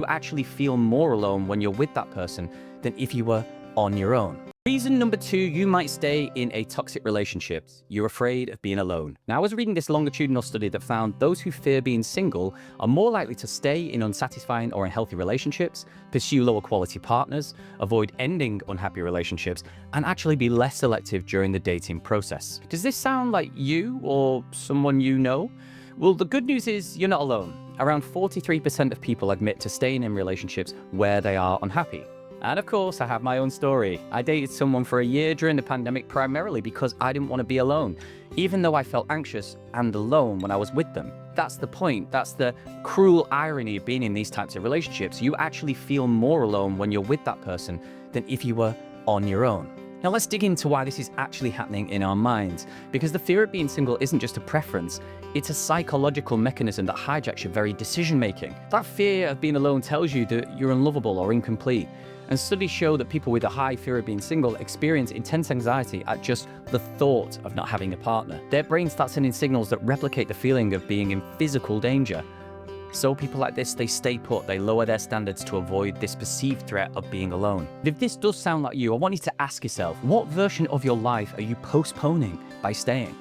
You actually feel more alone when you're with that person than if you were on your own. Reason number 2, you might stay in a toxic relationship. You're afraid of being alone. Now, I was reading this longitudinal study that found those who fear being single are more likely to stay in unsatisfying or unhealthy relationships, pursue lower quality partners, avoid ending unhappy relationships, and actually be less selective during the dating process. Does this sound like you or someone you know? Well, the good news is you're not alone. Around 43% of people admit to staying in relationships where they are unhappy. And of course, I have my own story. I dated someone for a year during the pandemic primarily because I didn't want to be alone, even though I felt anxious and alone when I was with them. That's the point. That's the cruel irony of being in these types of relationships. You actually feel more alone when you're with that person than if you were on your own. Now let's dig into why this is actually happening in our minds, because the fear of being single isn't just a preference, it's a psychological mechanism that hijacks your very decision-making. That fear of being alone tells you that you're unlovable or incomplete. And studies show that people with a high fear of being single experience intense anxiety at just the thought of not having a partner. Their brain starts sending signals that replicate the feeling of being in physical danger. So people like this, they stay put, they lower their standards to avoid this perceived threat of being alone. If this does sound like you, I want you to ask yourself, what version of your life are you postponing by staying?